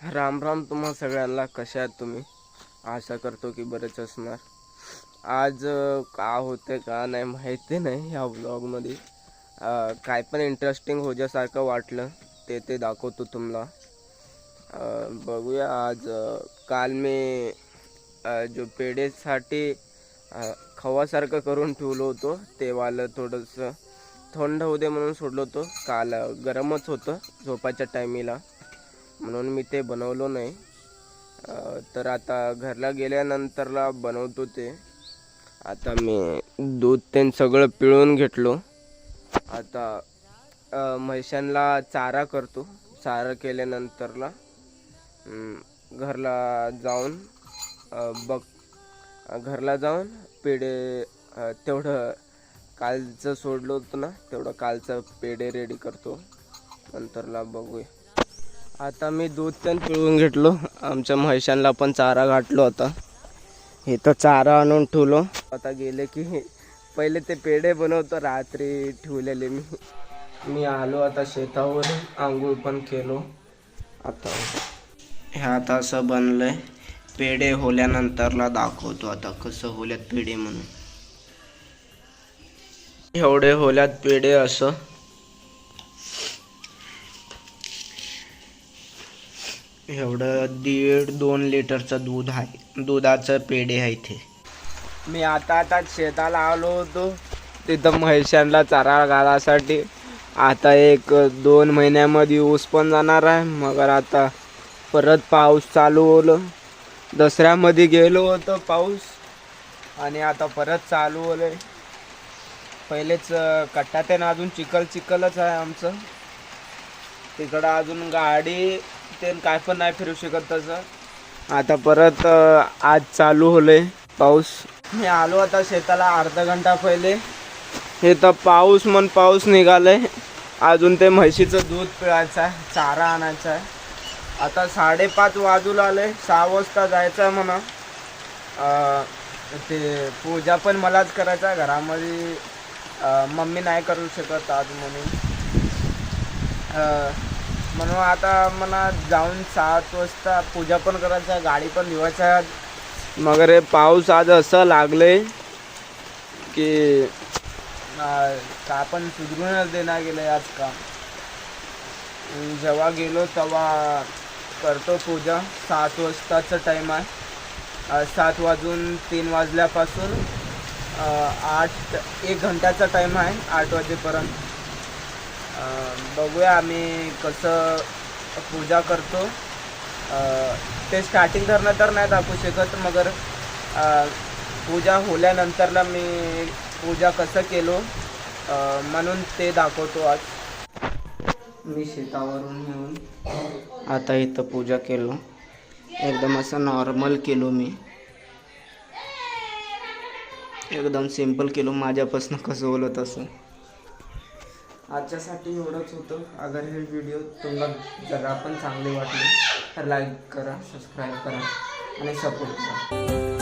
राम राम तुम्हा सगळ्यांना. कशा आहात तुम्ही? आशा करतो की बरेच असणार. आज का होते का नाही माहिती नाही. ह्या व्लॉगमध्ये काय पण इंटरेस्टिंग होण्यासारखं वाटलं ते दाखवतो तुम्हाला. बघूया आज. काल मी जो पेढेसाठी खवासारखं करून ठेवलं होतं ते वालं थोडंसं थंड होऊ दे म्हणून सोडलं होतं. काल गरमच होतं झोपाच्या टायमीला, म्हणून मी ते बनवलो नाही. तर आता घरला गेल्यानंतरला बनवतो ते. आता मी दूध ते सगळं पिळून घेतलो. आता म्हैशांना चारा करतो. चारा केल्यानंतरला घरला जाऊन घरला जाऊन पेढे तेवढं कालचं सोडलं होतं ना, तेवढं कालचं पेढे रेडी करतो. नंतरला बघूया. आता मी दूध पण पिळून घेतलो. आमच्या म्हैशांना पण चारा घातलो होता. इथं चारा आणून ठेवलो. आता गेले की पहिले ते पेढे बनवतो. रात्री ठेवलेले मी आलो आता शेतावर. आंघोळ पण केलो. आता ह्यात असं बनलंय. पेढे होल्यानंतरला दाखवतो आता कसं होल्यात पेढे म्हणून. एवढे होल्यात पेढे. असं एवढं 1.5-2 लिटरचं दूध आहे. दुधाचं पेढे आहे ते. मी आता शेताला आलो होतो. तिथं म्हैशांना चारा घालासाठी. आता 1-2 महिन्यामध्ये ऊस पण जाणार आहे. मगर आता परत पाऊस चालू होलं. दसऱ्यामध्ये गेलो होतो पाऊस आणि आता परत चालू होलंय. पहिलेच कट्टा ते अजून चिखलच आहे आमचं. तिकडं अजून गाडी ते काय पण नाही फिरू शकत तसं. आता परत आज चालू होलंय पाऊस. मी आलो आता शेताला अर्धा घंटा पहिले. हे तर पाऊस निघालाय. अजून ते म्हशीचं दूध पिळायचं आहे, चारा आणायचा आहे. आता 5:30 वाजूला आले. 6 वाजता जायचं आहे म्हणा. ते पूजा पण मलाच करायचं आहे घरामध्ये. मम्मी नाही करू शकत आज म्हणून आता मला जाऊन 7 वाजता पूजा पण करायचं आहे, गाडी पण धुवायचं आहे. मगर हे पाऊस आज असं लागले की का पण सुधरूनच देणार गेलं आज काम. जेव्हा गेलो तेव्हा करतो पूजा. 7 वाजताचा टाईम आहे. 7 वाजून 3 वाजल्यापासून 1 घंट्याचा टाईम आहे. 8 वाजेपर्यंत. बघूया आम्ही कसं पूजा करतो. ते स्टार्टिंग धरणं तर नाही दाखवू शकत. मगर पूजा होल्यानंतरला मी पूजा कसं केलो म्हणून ते दाखवतो आज. मी शेतावरून येऊन आता इथं पूजा केलो. एकदम असं नॉर्मल केलो. मी एकदम सिंपल केलो. माझ्यापासून कसं होलं तसं. आजच्यासाठी एवढंच होतं. अगर हे व्हिडिओ तुम्हाला जरा पण चांगले वाटले तर लाईक करा, सबस्क्राईब करा आणि सपोर्ट करा.